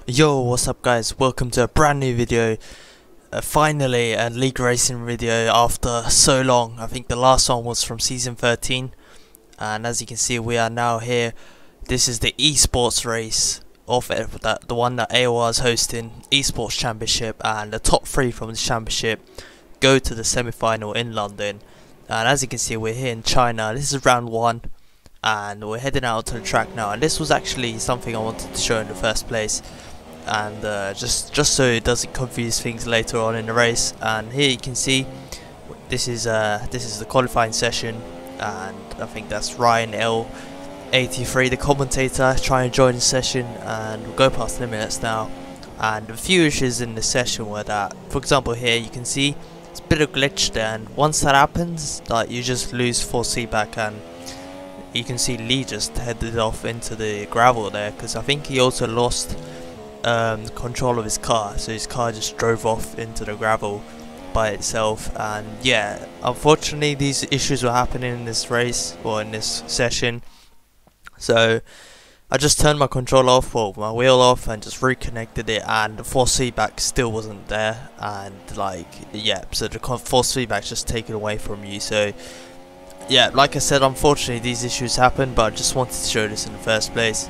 Yo, what's up guys, welcome to a brand new video. Finally a league racing video after so long. I think the last one was from season 13, and as you can see we are now here. This is the esports race of it, the one that AOR is hosting, esports championship, and the top 3 from the championship go to the semi-final in London. And as you can see we're here in China. This is round 1 and we're heading out to the track now, and this was actually something I wanted to show in the first place, and just so it doesn't confuse things later on in the race. And here you can see this is the qualifying session, and I think that's Ryan L83, the commentator, trying to join the session, and we'll go past the minutes now. And a few issues in the session were that, for example, here you can see it's a bit of glitch there, and once that happens, like, you just lose force feedback. And you can see Lee just headed off into the gravel there, because I think he also lost control of his car, so his car just drove off into the gravel by itself. And yeah, unfortunately these issues were happening in this race, or in this session, so I just turned my control off, or my wheel off, and just reconnected it, and the force feedback still wasn't there. And like, yeah, so the force feedback's just taken away from you. So yeah, like I said, unfortunately these issues happen, but I just wanted to show this in the first place,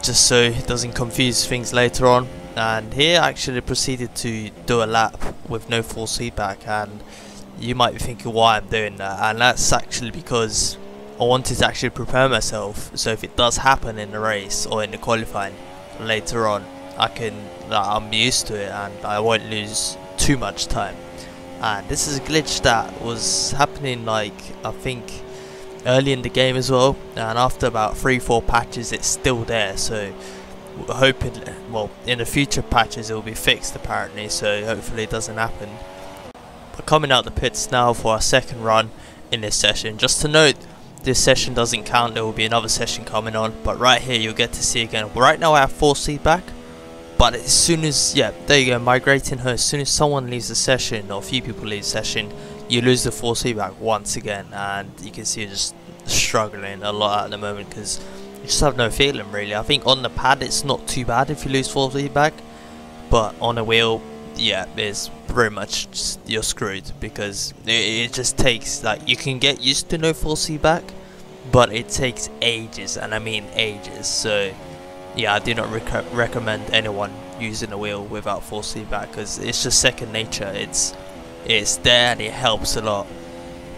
just so it doesn't confuse things later on. And here I actually proceeded to do a lap with no force feedback, and you might be thinking why I'm doing that, and that's actually because I wanted to actually prepare myself, so if it does happen in the race or in the qualifying later on, I'm used to it and I won't lose too much time. And this is a glitch that was happening, like, I think early in the game as well, and after about 3-4 patches it's still there, so we're hoping, well, in the future patches it will be fixed apparently, so hopefully it doesn't happen. But coming out the pits now for our second run in this session. Just to note, this session doesn't count, there will be another session coming on, but right here you'll get to see again. Right now I have force feedback, but as soon as, yeah, there you go, migrating her, as soon as someone leaves the session, or a few people leave the session, you lose the force feedback once again. And you can see you're just struggling a lot at the moment, because you just have no feeling really. I think on the pad it's not too bad if you lose force feedback, but on a wheel, yeah, it's pretty much just, you're screwed, because it just takes, like, you can get used to no force feedback, but it takes ages, and I mean ages. So yeah, I do not recommend anyone using a wheel without force feedback, because it's just second nature. It's there and it helps a lot.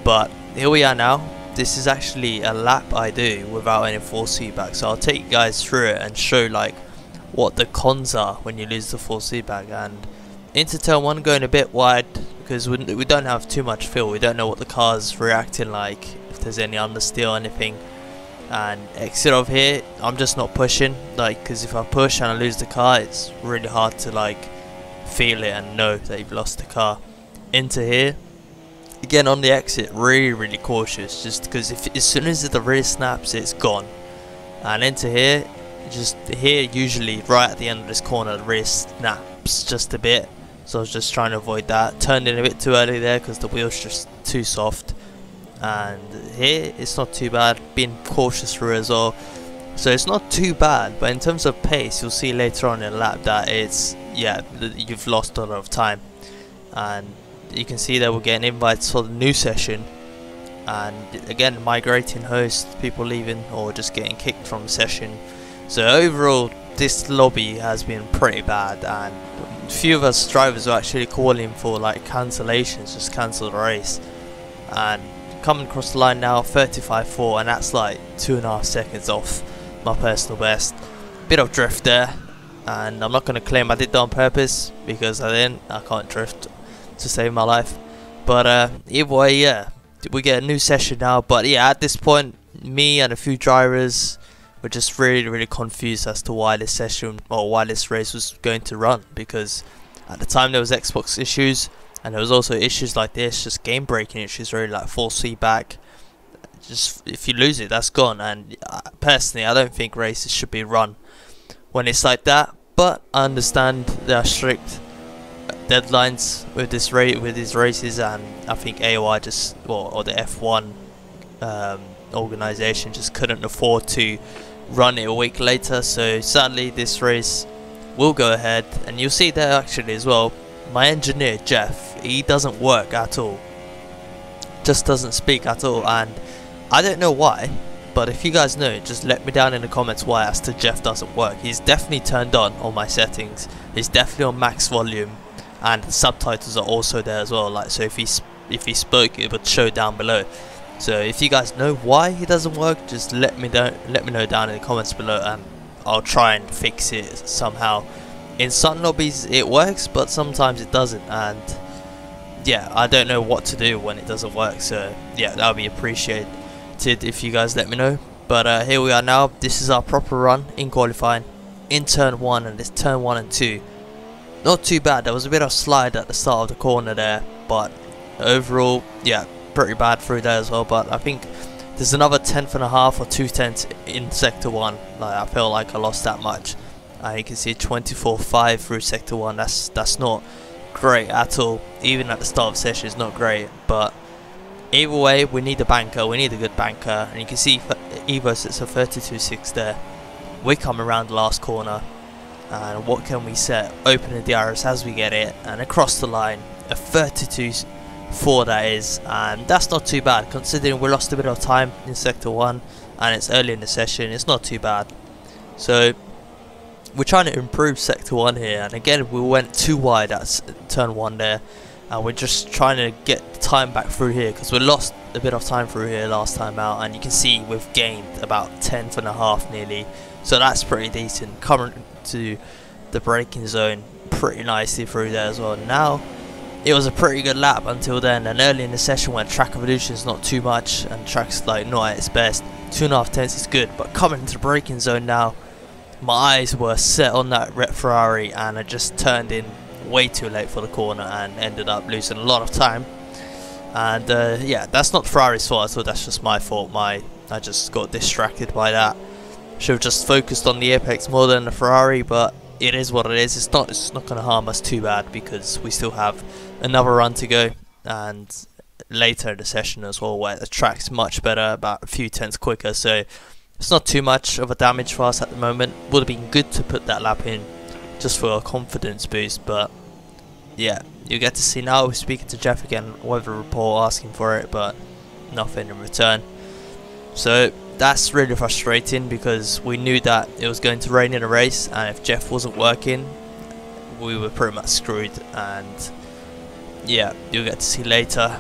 But here we are now. This is actually a lap I do without any force feedback, so I'll take you guys through it and show like what the cons are when you lose the force feedback. And into turn 1 going a bit wide, because we don't have too much feel, we don't know what the car's reacting like, if there's any understeer or anything. And exit off here, I'm just not pushing, like, because if I push and I lose the car, it's really hard to like feel it and know that you've lost the car. Into here again on the exit, really cautious, just because as soon as the rear snaps, it's gone. And into here, just here, usually right at the end of this corner, the rear snaps just a bit, so I was just trying to avoid that. Turned in a bit too early there because the wheel's just too soft. And here it's not too bad, being cautious through as well, so it's not too bad. But in terms of pace, you'll see later on in the lap that it's, yeah, you've lost a lot of time. And you can see that we're getting invites for the new session, and again migrating hosts, people leaving or just getting kicked from the session. So overall this lobby has been pretty bad, and a few of us drivers are actually calling for like cancellations, just cancel the race. And coming across the line now, 35.4, and that's like 2.5 seconds off my personal best. Bit of drift there, and I'm not going to claim I did that on purpose, because I can't drift to save my life. But either way, yeah, we get a new session now. But yeah, at this point me and a few drivers were just really confused as to why this session, or why this race was going to run, because at the time there was Xbox issues, and there was also issues like this, just game breaking issues, really, like force feedback. Just if you lose it, that's gone. And personally I don't think races should be run when it's like that, but I understand there are strict deadlines with this with these races, and I think AOR just, well, or the F1 organization just couldn't afford to run it a week later. So sadly this race we'll go ahead, and you'll see there actually as well, my engineer Jeff, he doesn't work at all, just doesn't speak at all, and I don't know why, but if you guys know, just let me down in the comments why as to Jeff doesn't work. He's definitely turned on my settings, he's definitely on max volume, and the subtitles are also there as well, like, so if he spoke, it would show down below. So if you guys know why he doesn't work, just let me know down in the comments below, and I'll try and fix it somehow. In some lobbies it works, but sometimes it doesn't, and yeah, I don't know what to do when it doesn't work. So yeah, that would be appreciated if you guys let me know. But here we are now. This is our proper run in qualifying in turn 1, and it's turn 1 and 2. Not too bad. There was a bit of slide at the start of the corner there, but overall, yeah, pretty bad through there as well. But I think there's another 10.5 or 2 tenths in sector 1. Like, I feel like I lost that much. You can see 24.5 through sector 1. That's not great at all. Even at the start of the session, it's not great. But either way, we need a banker. We need a good banker. And you can see Evo sits a 32.6 there. We come around the last corner, and what can we set? Open the DRS as we get it, and across the line, a 32.4 that is, and that's not too bad considering we lost a bit of time in sector 1 and it's early in the session. It's not too bad. So we're trying to improve sector 1 here, and again we went too wide at turn 1 there, and we're just trying to get the time back through here because we lost a bit of time through here last time out, and you can see we've gained about 10.5 nearly, so that's pretty decent. Coming to the braking zone pretty nicely through there as well. Now it was a pretty good lap until then, and early in the session when track evolution is not too much and track's like not at its best, 2.5 tenths is good. But coming into the braking zone now, my eyes were set on that red Ferrari, and I just turned in way too late for the corner and ended up losing a lot of time. And yeah, that's not Ferrari's fault, so that's just my fault. I just got distracted by that. Should have just focused on the apex more than the Ferrari, but it is what it is. It's not going to harm us too bad because we still have another run to go, and later in the session as well, where the track's much better, about a few tenths quicker, so it's not too much of a damage for us at the moment. Would have been good to put that lap in just for a confidence boost, but yeah, you get to see now. We're speaking to Jeff again, weather report, asking for it, but nothing in return. So that's really frustrating because we knew that it was going to rain in a race, and if Jeff wasn't working, we were pretty much screwed. And yeah, you'll get to see later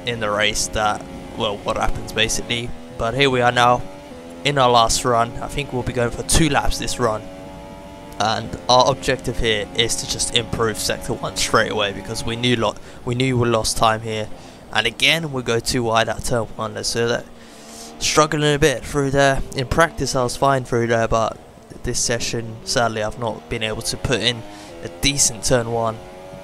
in the race that, well, what happens basically. But here we are now in our last run. I think we'll be going for 2 laps this run, and our objective here is to just improve sector 1 straight away because we knew we lost time here, and again we go too wide at turn 1, so that struggling a bit through there. In practice I was fine through there, but this session sadly I've not been able to put in a decent turn 1.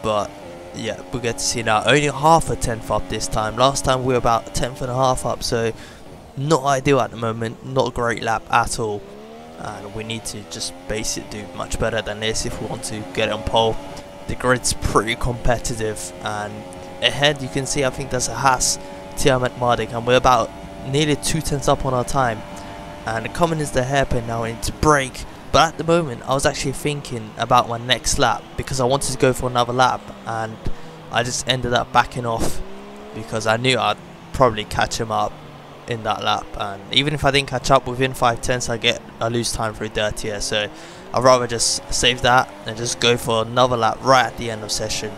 But yeah, we'll get to see now. Only half a tenth up this time. Last time we were about 1.5 up, so not ideal at the moment. Not a great lap at all, and we need to just basically do much better than this if we want to get it on pole. The grid's pretty competitive, and ahead you can see I think there's a Haas Tiamat Mardik, and we're about nearly 2 tenths up on our time, and coming is the hairpin now. I need to brake, but at the moment I was actually thinking about my next lap because I wanted to go for another lap, and I just ended up backing off because I knew I'd probably catch him up in that lap, and even if I didn't catch up within 5 tenths, I lose time through dirt here. So I'd rather just save that and just go for another lap right at the end of session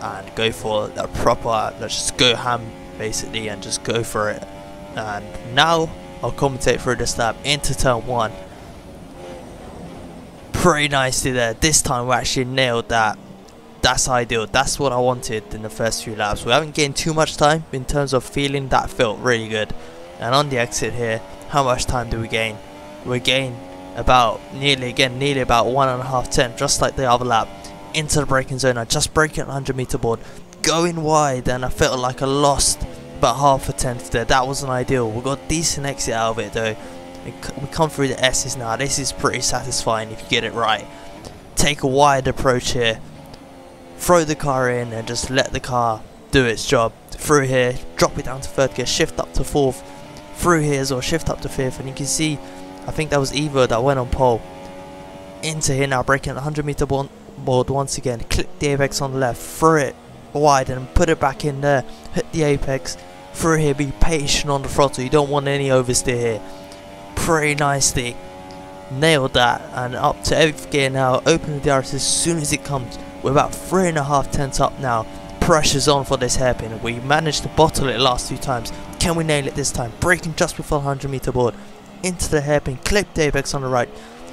and go for a proper, let's just go ham basically and just go for it. And now I'll commentate through this lap into turn 1 pretty nicely there. This time we actually nailed that. That's ideal. That's what I wanted in the first few laps. We haven't gained too much time in terms of feeling. That felt really good. And on the exit here, how much time do we gain? We gain about nearly about 1.5 tenths, just like the other lap, into the braking zone. I just break it on 100 meter board, going wide, and I felt like I lost about half a tenth there. That wasn't ideal. We got a decent exit out of it though. We come through the S's now. This is pretty satisfying if you get it right. Take a wide approach here, throw the car in and just let the car do its job. Through here, drop it down to 3rd gear, shift up to 4th, through here as well, shift up to 5th, and you can see I think that was Evo that went on pole. into here now, breaking the 100-meter board once again. Clip the apex on the left, throw it wide and put it back in there. Hit the apex, through here, be patient on the throttle. You don't want any oversteer here. Pretty nicely. Nailed that, and up to 8th gear now. Open the DRS as soon as it comes. We're about 3.5 tenths up now. Pressure's on for this hairpin. We managed to bottle it last 2 times. Can we nail it this time? Braking just before the 100-meter board. Into the hairpin, clip the apex on the right.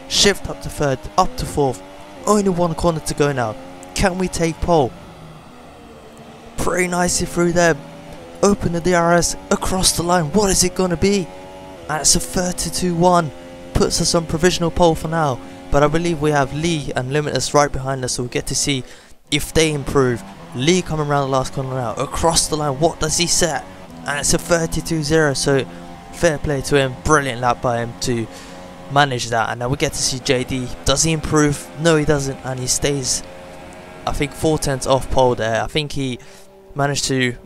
Shift up to 3rd, up to 4th. Only 1 corner to go now. Can we take pole? Pretty nicely through there. Open the DRS across the line. What is it going to be? And it's a 32-1. Puts us on provisional pole for now. But I believe we have Lee and Limitless right behind us, so we'll get to see if they improve. Lee coming around the last corner now. Across the line, what does he set? And it's a 32-0, so fair play to him. Brilliant lap by him to manage that. And now we get to see JD. Does he improve? No, he doesn't, and he stays, I think, 4 tenths off pole there. I think he managed to,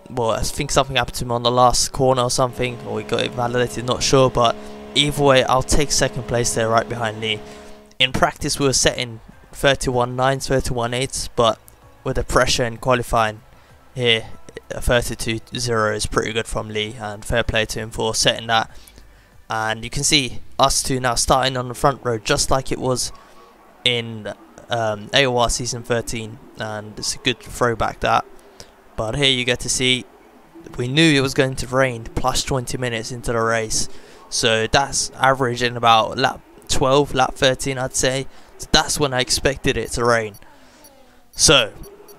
well, I think something happened to him on the last corner or something, or he got it validated, not sure, but either way, I'll take 2nd place there right behind Lee. In practice, we were setting 31.9s, 31.8s, but with the pressure in qualifying here, 32.0 is pretty good from Lee, and fair play to him for setting that. And you can see us two now starting on the front row, just like it was in AOR season 13, and it's a good throwback that. But here you get to see, we knew it was going to rain plus 20 minutes into the race, so that's averaging about lap 12, lap 13 I'd say. So that's when I expected it to rain. So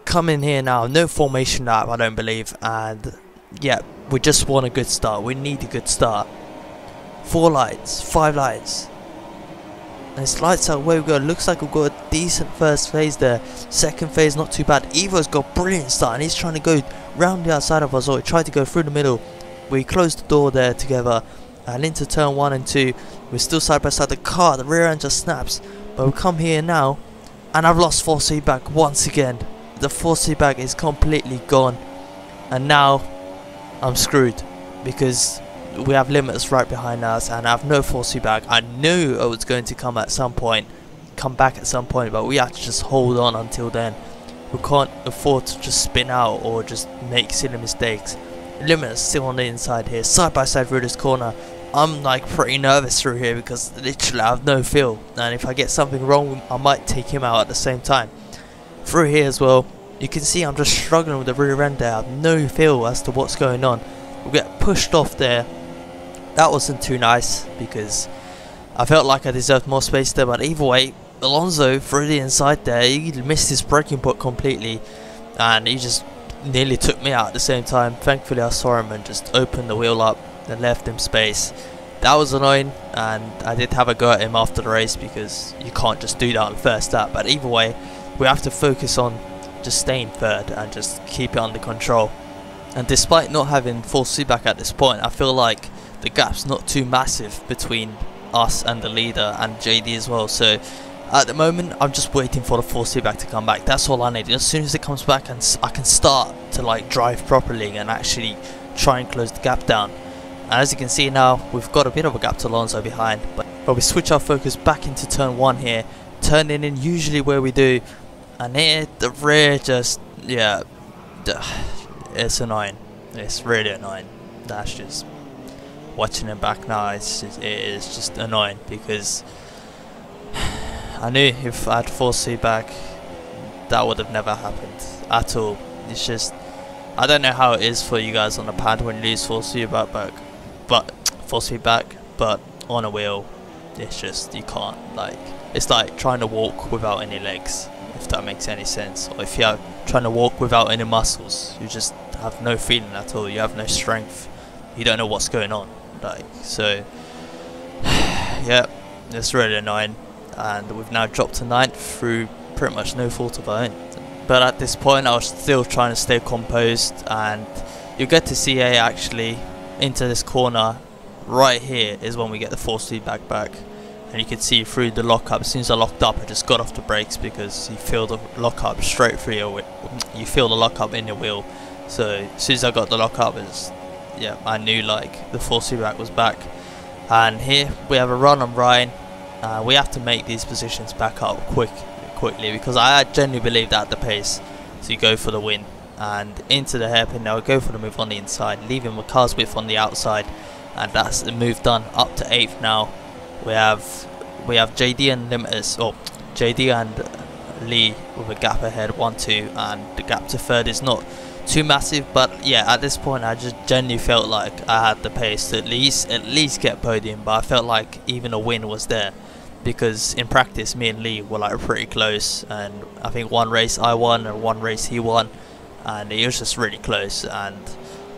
come in here now, no formation lap I don't believe, and yeah, we just want a good start. We need a good start. 4 lights, 5 lights, and it's lights out, where we go. Looks like we've got a decent first phase there. 2nd phase not too bad. Evo's got a brilliant start, and he's trying to go round the outside of us, or he tried to go through the middle. We closed the door there together, and into turn 1 and 2 we're still side by side. The car, the rear end just snaps, but we come here now, and I've lost force feedback once again. The force feedback is completely gone, and now I'm screwed because we have Limitless right behind us, and I have no force feedback. I knew it was going to come at some point, come back at some point, but we have to just hold on until then. We can't afford to just spin out or just make silly mistakes. Limitless still on the inside here, side by side through this corner. I'm like pretty nervous through here because literally I have no feel, and if I get something wrong I might take him out at the same time. Through here as well, you can see I'm just struggling with the rear end there. I have no feel as to what's going on. We get pushed off there. That wasn't too nice because I felt like I deserved more space there, but either way, Alonso through the inside there, he missed his braking point completely, and he just nearly took me out at the same time. Thankfully I saw him and just opened the wheel up and left him space. That was annoying, and I did have a go at him after the race because you can't just do that on the first lap. But either way, we have to focus on just staying 3rd and just keep it under control. And despite not having full feedback at this point, I feel like the gap's not too massive between us and the leader and JD as well. So at the moment I'm just waiting for the force feedback to come back. That's all I need. As soon as it comes back, and I can start to like drive properly and actually try and close the gap down. And as you can see now, we've got a bit of a gap to Alonso behind, but we switch our focus back into turn 1 here, turning in usually where we do, and here the rear just, yeah, it's annoying. It's really annoying. That's just, watching him back now, it is just annoying because I knew if I had force feedback that would have never happened at all. It's just, I don't know how it is for you guys on the pad when you lose force feedback, but on a wheel it's just, you can't, like, it's like trying to walk without any legs, if that makes any sense, or if you're trying to walk without any muscles. You just have no feeling at all, you have no strength, you don't know what's going on, like, so yeah, it's really annoying. And we've now dropped to 9th through pretty much no fault of our own. But at this point I was still trying to stay composed, and you get to see actually into this corner right here is when we get the force feedback back, and you can see through the lockup. As soon as I locked up, I just got off the brakes because you feel the lockup straight through your you feel the lockup in your wheel. So as soon as I got the lockup, yeah, I knew like the force feedback was back. And here we have a run on Ryan. We have to make these positions back up quickly, because I genuinely believe that the pace to go for the win. And into the hairpin now, go for the move on the inside, leaving McCar's width on the outside, and that's the move done. Up to 8th now. We have JD and Limiters, or JD and Lee with a gap ahead, 1-2, and the gap to 3rd is not too massive. But yeah, at this point I just genuinely felt like I had the pace to at least get podium, but I felt like even a win was there, because in practice me and Lee were like pretty close, and I think one race I won and one race he won, and it was just really close. And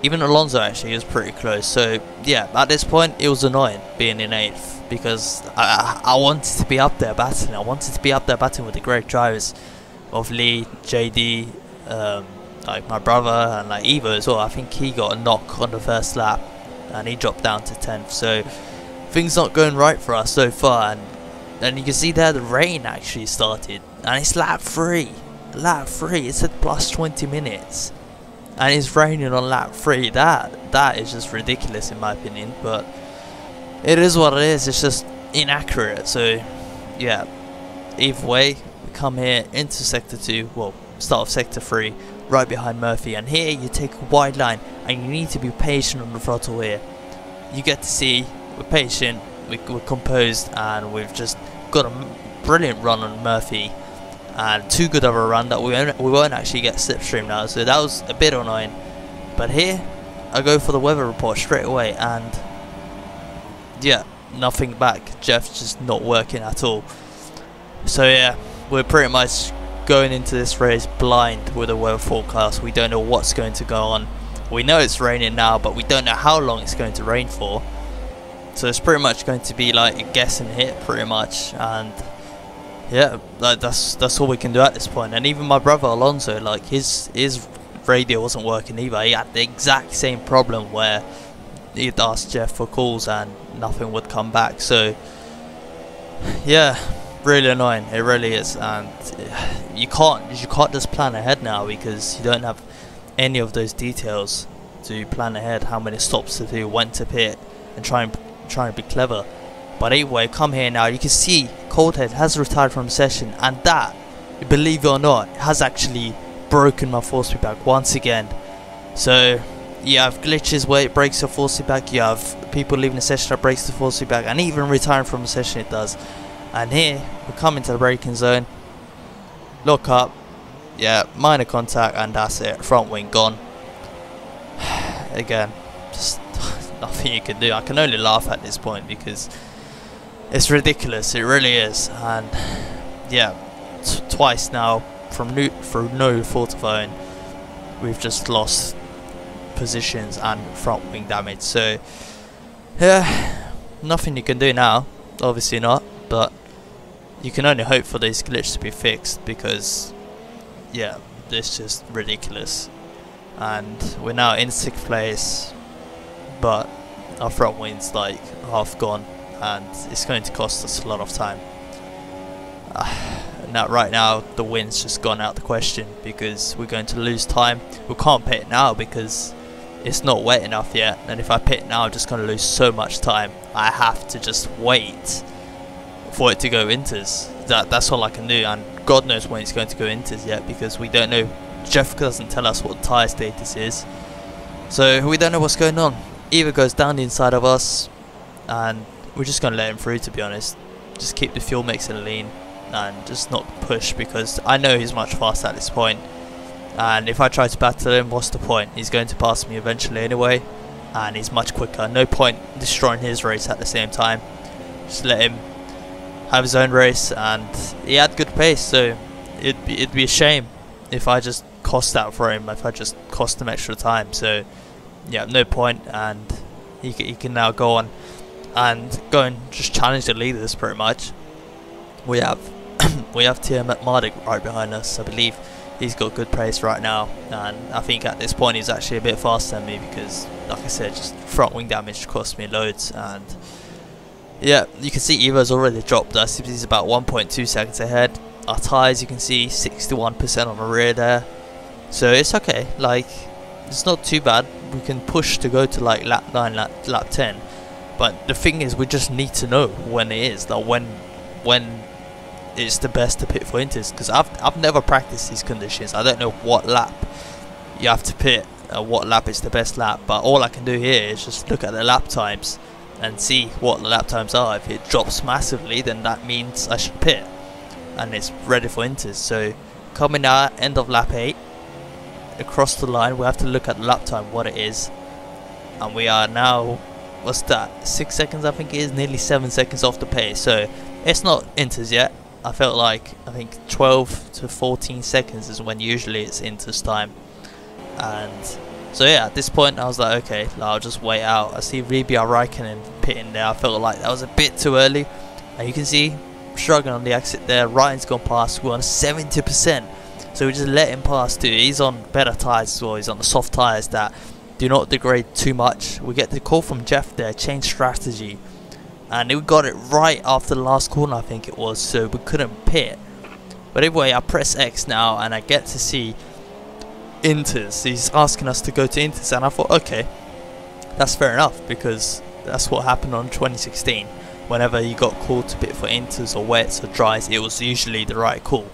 even Alonso actually was pretty close. So yeah, at this point it was annoying being in 8th, because I wanted to be up there battling. I wanted to be up there battling with the great drivers of Lee, JD, like my brother, and like Evo as well. I think he got a knock on the first lap and he dropped down to 10th. So things not going right for us so far. And you can see there the rain actually started, and it's lap 3. Lap 3, it said plus 20 minutes, and it's raining on lap 3. That is just ridiculous in my opinion, but it is what it is. It's just inaccurate. So yeah, either way, we come here into sector 2, well, start of sector 3, right behind Murphy, and here you take a wide line and you need to be patient on the throttle. Here you get to see we're patient, we're composed, and we've just got a brilliant run on Murphy, and too good of a run that we won't actually get slipstream now. So that was a bit annoying. But here I go for the weather report straight away, and yeah, nothing back. Jeff's just not working at all. So yeah, we're pretty much going into this race blind with a weather forecast. We don't know what's going to go on. We know it's raining now, but we don't know how long it's going to rain for. So it's pretty much going to be like a guess and hit pretty much. And yeah, like that's all we can do at this point. And even my brother Alonso, like his radio wasn't working either. He had the exact same problem where he'd ask Jeff for calls and nothing would come back. So yeah, really annoying. It really is. And you can't just plan ahead now, because you don't have any of those details to plan ahead. How many stops to do, when to pit, and try and be clever. But anyway, come here now. You can see Coldhead has retired from the session, and that, believe it or not, has actually broken my force feedback once again. So you have glitches where it breaks your force feedback, you have people leaving the session that breaks the force feedback, and even retiring from the session it does. And here we come into the braking zone, look up, yeah, minor contact, and that's it, front wing gone. Again, just nothing you can do. I can only laugh at this point because it's ridiculous. It really is. And yeah, twice now through no fault of our own, we've just lost positions and front wing damage. So yeah, nothing you can do now, obviously not, but you can only hope for these glitches to be fixed, because yeah, it's just ridiculous. And we're now in 6th place, but our front wing's like half gone, and it's going to cost us a lot of time. Now right now the win's just gone out the question, because we're going to lose time. We can't pit now because it's not wet enough yet, and if I pit now I'm just going to lose so much time. I have to just wait for it to go inters. That's all I can do, and God knows when it's going to go inters yet, because we don't know. Jeff doesn't tell us what the tyre status is, so we don't know what's going on. Either goes down the inside of us, and we're just going to let him through, to be honest. Just keep the fuel mixer lean and just not push, because I know he's much faster at this point, and if I try to battle him, what's the point? He's going to pass me eventually anyway, and he's much quicker. No point destroying his race at the same time. Just let him have his own race, and he had good pace, so it'd be a shame if I just cost out for him, if I just cost him extra time. So yeah, no point, and he can now go on and just challenge the leaders pretty much. We have TM Mardik right behind us. I believe he's got good pace right now, and I think at this point he's actually a bit faster than me, because like I said, just front wing damage cost me loads. And yeah, you can see Evo's already dropped us. He's about 1.2 seconds ahead. Our tyres, you can see 61% on the rear there, so it's okay. Like, it's not too bad. We can push to go to like lap 9, lap 10, but the thing is, we just need to know when it is, like when when it's the best to pit for inters, because I've never practiced these conditions. I don't know what lap you have to pit, what lap is the best lap, but all I can do here is just look at the lap times and see what the lap times are. If it drops massively, then that means I should pit and it's ready for inters. So coming out end of lap 8 across the line, we have to look at the lap time, what it is, and we are now, what's that, 6 seconds I think it is, nearly 7 seconds off the pace. So it's not inters yet. I felt like, I think 12 to 14 seconds is when usually it's inters time. And so yeah, at this point I was like, okay, I'll just wait out. I see Rebia Raikkonen pitting there. I felt like that was a bit too early, and you can see struggling on the exit there. Ryan's gone past, we're on 70%, so we just let him pass too. He's on better tyres as well. He's on the soft tyres that do not degrade too much. We get the call from Jeff there, change strategy, and we got it right after the last corner I think it was, so we couldn't pit. But anyway, I press X now and I get to see inters. He's asking us to go to inters, and I thought, okay, that's fair enough, because that's what happened on 2016. Whenever you got called to pit for inters or wets or dries, it was usually the right call.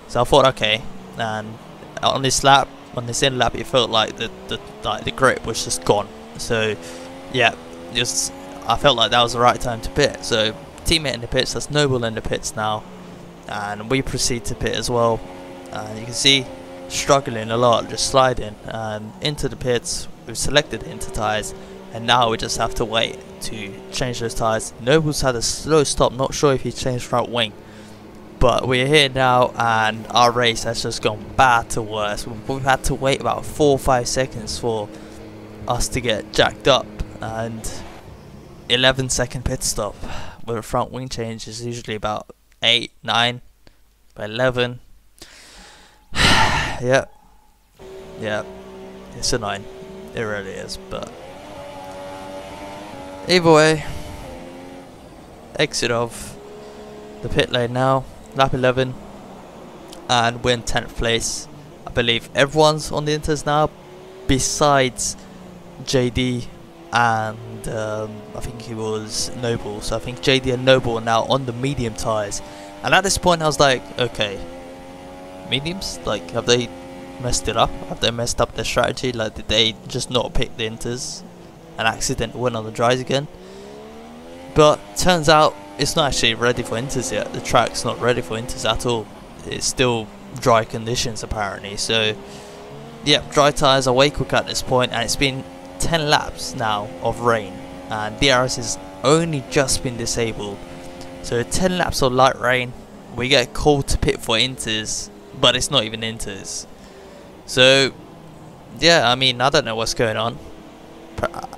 So I thought, okay. And on this lap, on this end lap, it felt like the grip was just gone. So yeah, I felt like that was the right time to pit. So teammate in the pits, that's Noble in the pits now, and we proceed to pit as well. And you can see struggling a lot, just sliding into the pits. We've selected inter tyres, and now we just have to wait to change those tyres. Noble's had a slow stop, not sure if he changed front wing, but we're here now and our race has just gone bad to worse. We've had to wait about 4 or 5 seconds for us to get jacked up, and 11-second pit stop with a front wing change is usually about 8, 9, but 11. Yeah, it's a 9. It really is, but either way, exit of the pit lane now, lap 11, and we're in 10th place. I believe everyone's on the inters now, besides JD and I think he was Noble. So I think JD and Noble are now on the medium tyres, and at this point I was like, okay, mediums, like, have they messed it up? Have they messed up their strategy? Like, did they just not pick the inters and accident win on the dries again? But turns out it's not actually ready for inters yet. The track's not ready for inters at all. It's still dry conditions apparently. So yeah, dry tyres are way quicker at this point, and it's been 10 laps now of rain, and DRS has only just been disabled. So 10 laps of light rain, we get called to pit for inters, but it's not even inters. So yeah, I mean, I don't know what's going on.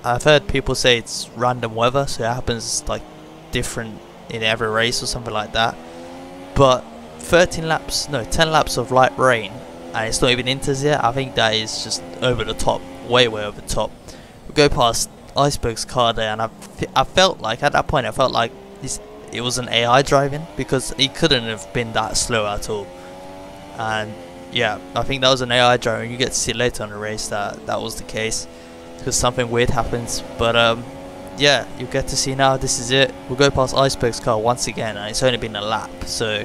I've heard people say it's random weather, so it happens like different in every race or something like that. But 10 laps of light rain, and it's not even inters yet. I think that is just over the top, way over the top. We go past Iceberg's car there, and I felt like at that point I felt like it was an AI driving, because he couldn't have been that slow at all. And yeah, I think that was an AI driving. You get to see later on the race that was the case, because something weird happens. But yeah, you get to see now, this is it. We'll go past Iceberg's car once again, and it's only been a lap, so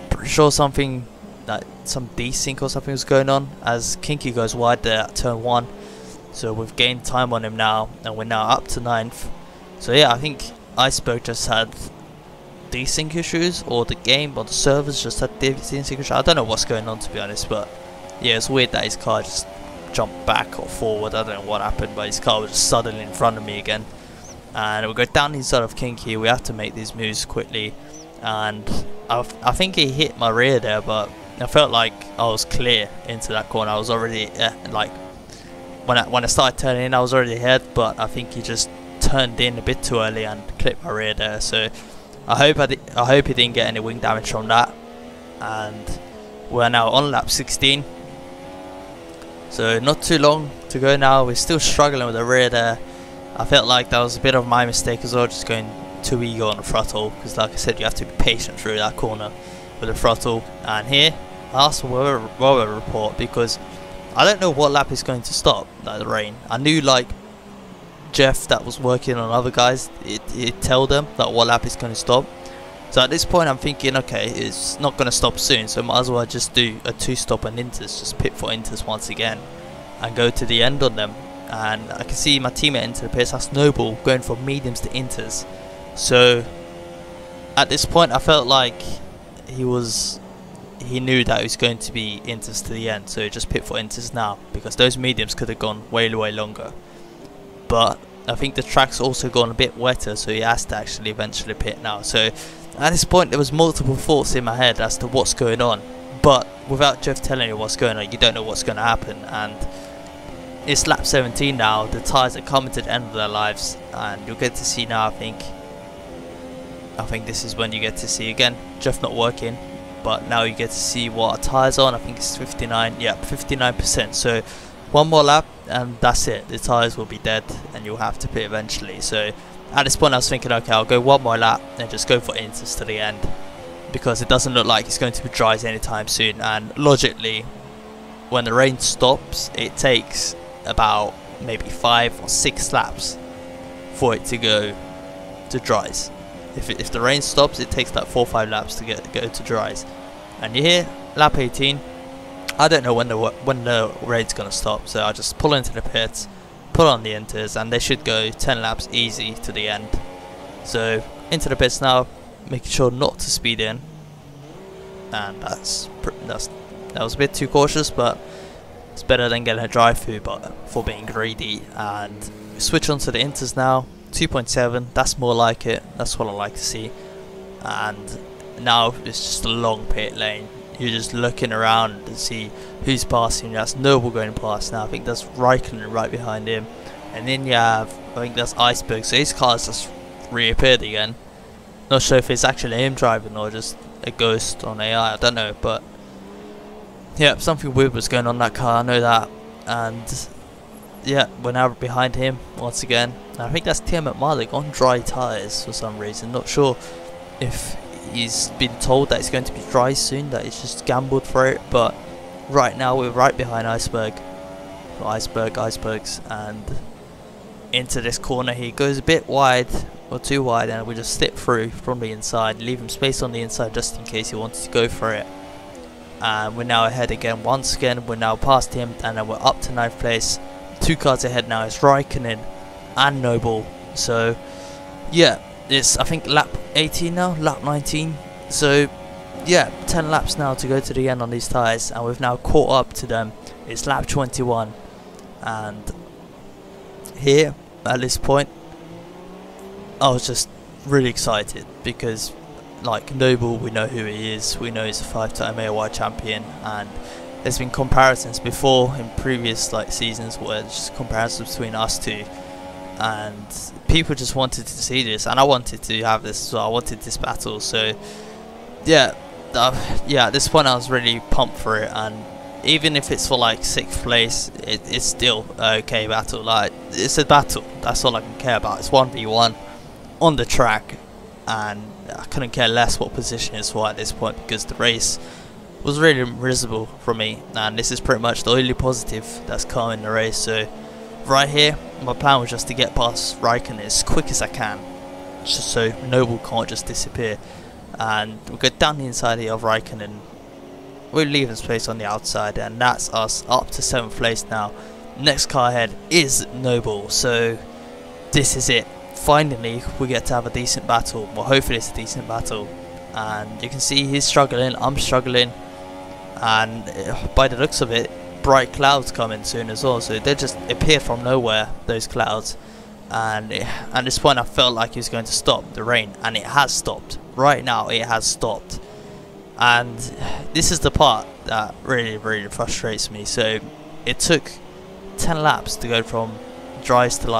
pretty sure something, like some desync or something was going on, as Kinky goes wide there at turn 1. So we've gained time on him now, and we're now up to 9th. So yeah, I think Iceberg just had desync issues, or the game or the servers just had desync issues. I don't know what's going on, to be honest, but yeah, it's weird that his car just jumped back or forward. I don't know what happened, but his car was just suddenly in front of me again. And we go down the inside of Kinky. We have to make these moves quickly, and I think he hit my rear there, but I felt like I was clear into that corner. I was already like, when I started turning in, I was already ahead, but I think he just turned in a bit too early and clipped my rear there. So I hope he didn't get any wing damage from that. And we're now on lap 16, so not too long to go now. We're still struggling with the rear there. I felt like that was a bit of my mistake as well, just going too eager on the throttle, because like I said, you have to be patient through that corner with the throttle. And here I asked for a weather report, because I don't know what lap is going to stop, like the rain. I knew like Jeff that was working on other guys, it tell them that what lap is going to stop. So at this point I'm thinking, okay, it's not going to stop soon, so might as well just do a 2-stop on inters, just pit for inters once again and go to the end on them. And I can see my teammate into the pits, that's Noble, going from mediums to inters. So at this point I felt like he knew that it was going to be inters to the end, so just pit for inters now, because those mediums could have gone way longer. But I think the track's also gone a bit wetter, so he has to actually eventually pit now. So at this point there was multiple thoughts in my head as to what's going on, but without Jeff telling you what's going on, you don't know what's going to happen. And it's lap 17 now, the tyres are coming to the end of their lives, and you'll get to see now, I think this is when you get to see again Jeff not working, but now you get to see what our tyres on. I think it's 59%, so one more lap and that's it, the tyres will be dead and you'll have to pit eventually. So at this point I was thinking, okay, I'll go one more lap and just go for inters to the end, because it doesn't look like it's going to be dry anytime soon. And logically, when the rain stops, it takes about maybe 5 or 6 laps for it to go to dries. If the rain stops, it takes like 4 or 5 laps to go to dries. And you're here, lap 18. I don't know when the rain's gonna stop, so I just pull into the pits, pull on the inters, and they should go 10 laps easy to the end. So into the pits now, making sure not to speed in, and that was a bit too cautious, but it's better than getting a drive-through but for being greedy. And switch on to the inters now, 2.7, that's more like it, that's what I like to see. And now it's just a long pit lane, you're just looking around to see who's passing. That's Noble going past now, I think that's Raikkonen right behind him, and then you have, I think that's Iceberg, so his car's just reappeared again. Not sure if it's actually him driving or just a ghost on AI, I don't know, but yeah, something weird was going on in that car, I know that. And yeah, we're now behind him once again. And I think that's Tiamat Malik on dry tyres for some reason. Not sure if he's been told that it's going to be dry soon, that he's just gambled for it. But right now we're right behind Icebergs, and into this corner he goes a bit wide or too wide, and we just slip through from the inside, leave him space on the inside just in case he wanted to go for it. And we're now ahead again, once again we're now past him, and then we're up to 9th place. 2 cars ahead now is Raikkonen and Noble. So yeah, it's I think lap 18 now, lap 19, so yeah, 10 laps now to go to the end on these tyres, and we've now caught up to them. It's lap 21, and here at this point I was just really excited, because like Noble, we know who he is, we know he's a 5-time AOR champion, and there's been comparisons before in previous like seasons where it's just comparisons between us two, and people just wanted to see this, and I wanted to have this, so I wanted this battle. So yeah, at this point I was really pumped for it, and even if it's for like 6th place, it's still an okay battle. Like, it's a battle, that's all I can care about. It's 1v1 on the track, and I couldn't care less what position it's for at this point, because the race was really miserable for me, and this is pretty much the only positive that's come in the race. So right here, my plan was just to get past Raikkonen as quick as I can, just so Noble can't just disappear. And we'll go down the inside here of Raikkonen, we'll leave him space on the outside, and that's us up to 7th place now. Next car ahead is Noble, so this is it. Finally we get to have a decent battle, well hopefully it's a decent battle. And you can see he's struggling, I'm struggling, and by the looks of it, bright clouds coming soon as well, so they just appeared from nowhere, those clouds. And at this point I felt like he was going to stop the rain, and it has stopped. Right now it has stopped, and this is the part that really frustrates me. So it took 10 laps to go from dries to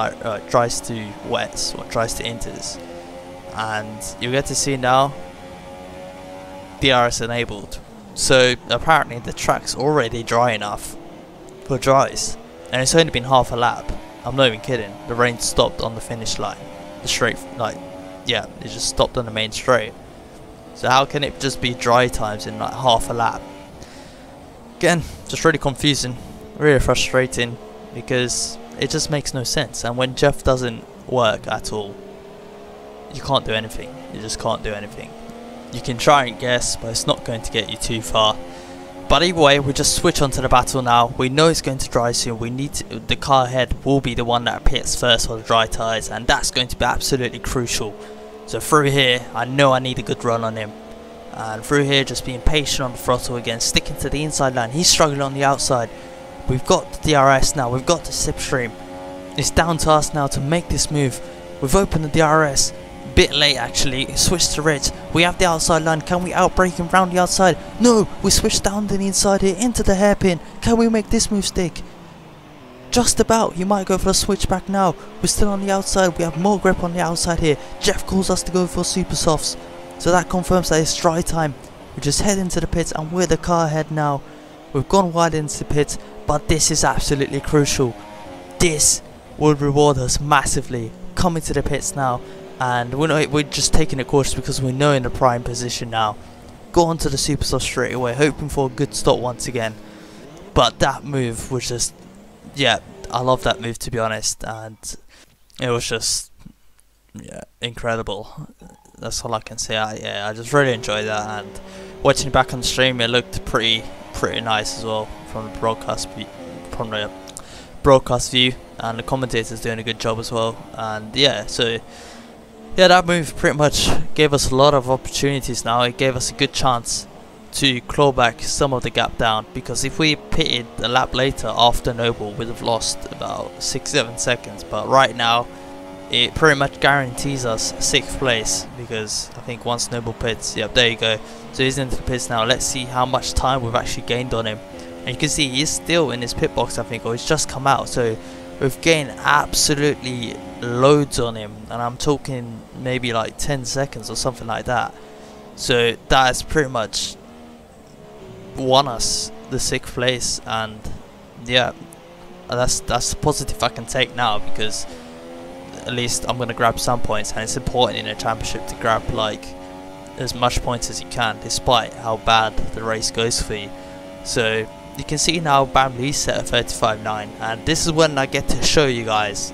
wets, or dries to inters, and you get to see now DRS enabled. So apparently the track's already dry enough for dries, and it's only been half a lap. I'm not even kidding. The rain stopped on the finish line, the straight, like, yeah, it just stopped on the main straight. So how can it just be dry times in like half a lap? Again, just really confusing, really frustrating, because it just makes no sense. And when Jeff doesn't work at all, you can't do anything. You just can't do anything. You can try and guess, but it's not going to get you too far. But either way, we just switch onto the battle now. We know it's going to dry soon. We need to, the car ahead will be the one that pits first for the dry tyres, and that's going to be absolutely crucial. So through here, I know I need a good run on him. And through here, just being patient on the throttle again, sticking to the inside line. He's struggling on the outside. We've got the DRS now. We've got the slipstream. It's down to us now to make this move. We've opened the DRS. Bit late actually, switched to reds. We have the outside line. Can we outbrake him round the outside? No, we switched down to the inside here into the hairpin. Can we make this move stick? Just about. He might go for a switchback now. We're still on the outside. We have more grip on the outside here. Jeff calls us to go for super softs, so that confirms that it's dry time. We just head into the pits and we're the car ahead now. We've gone wide into the pits, but this is absolutely crucial. This will reward us massively. Coming to the pits now. And we're just taking it cautious because we know in the prime position now. Go on to the super soft straight away, hoping for a good stop once again. But that move was just, yeah, I love that move to be honest, and it was just, yeah, incredible. That's all I can say. I just really enjoyed that, and watching it back on the stream, it looked pretty nice as well from the broadcast view, and the commentators doing a good job as well. And yeah, so. Yeah, that move pretty much gave us a lot of opportunities now. It gave us a good chance to claw back some of the gap down, because if we pitted a lap later after Noble, we'd have lost about 6-7 seconds. But right now, it pretty much guarantees us 6th place, because I think once Noble pits, yep, there you go. So he's into the pits now. Let's see how much time we've actually gained on him. And you can see he's still in his pit box, I think, or he's just come out. So we've gained absolutely loads on him, and I'm talking maybe like 10 seconds or something like that. So that has pretty much won us the 6th place, and yeah, that's the positive I can take now, because at least I'm going to grab some points, and it's important in a championship to grab like as much points as you can, despite how bad the race goes for you. So you can see now Bamley's set at 35.9, and this is when I get to show you guys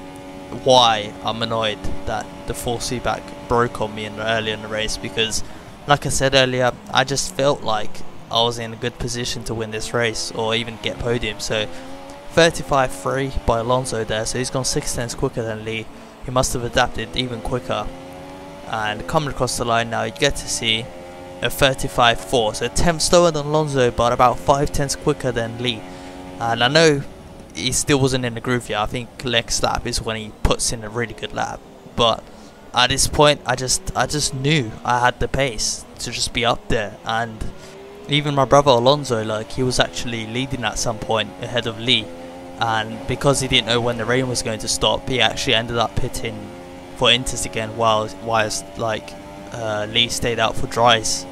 why I'm annoyed that the force feedback broke on me earlier in the race, because like I said earlier, I just felt like I was in a good position to win this race or even get podium. So 35.3 by Alonso there, so he's gone 6 tenths quicker than Lee. He must have adapted even quicker, and coming across the line now you get to see a 35.4, so 10 slower than Alonso but about 5 tenths quicker than Lee. And I know he still wasn't in the groove yet. I think next lap is when he puts in a really good lap, but at this point I just knew I had the pace to just be up there. And even my brother Alonso, like, he was actually leading at some point ahead of Lee, and because he didn't know when the rain was going to stop, he actually ended up pitting for inters again, whilst like Lee stayed out for dries,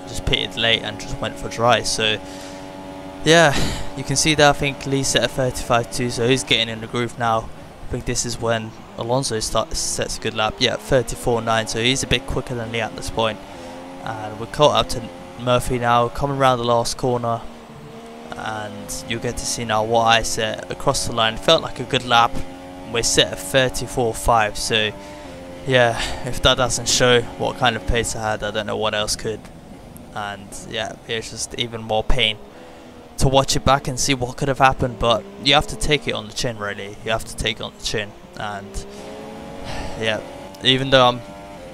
just pitted late and just went for dries. So yeah, you can see that I think Lee set a 35.2, so he's getting in the groove now. I think this is when Alonso sets a good lap. Yeah, 34.9, so he's a bit quicker than Lee at this point. And we're caught up to Murphy now, coming around the last corner, and you'll get to see now what I set across the line. Felt like a good lap. We're set at 34.5, so yeah, if that doesn't show what kind of pace I had, I don't know what else could. And yeah, it's just even more pain to watch it back and see what could have happened, but you have to take it on the chin, really. You have to take it on the chin. And yeah, even though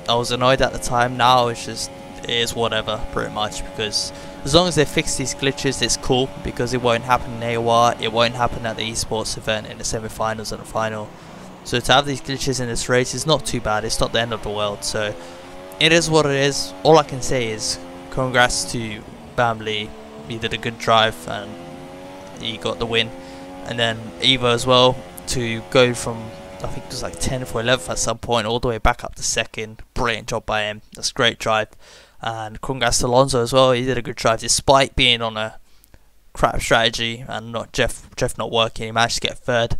I was annoyed at the time, now it's just, it is whatever pretty much, because as long as they fix these glitches, it's cool, because it won't happen in AOR, it won't happen at the esports event in the semi-finals and the final. So to have these glitches in this race is not too bad. It's not the end of the world, so it is what it is. All I can say is congrats to Bamley. He did a good drive and he got the win. And then Evo as well, to go from, I think it was like 10th or 11th at some point, all the way back up to 2nd. Brilliant job by him. That's a great drive. And congrats to Alonso as well. He did a good drive despite being on a crap strategy and not Jeff not working. He managed to get 3rd.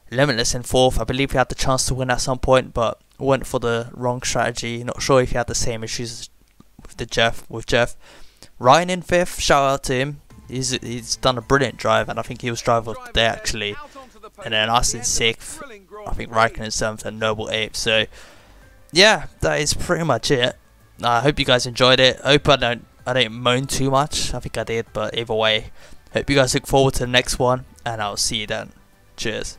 Limitless in 4th. I believe he had the chance to win at some point, but went for the wrong strategy. Not sure if he had the same issues with Jeff. Ryan in 5th, shout out to him. He's done a brilliant drive, and I think he was driver of the day actually. And then us in 6th, I think Raikkonen in 7th and Noble 8th. So yeah, that is pretty much it. I hope you guys enjoyed it. I hope I didn't moan too much. I think I did, but either way, hope you guys look forward to the next one, and I'll see you then. Cheers.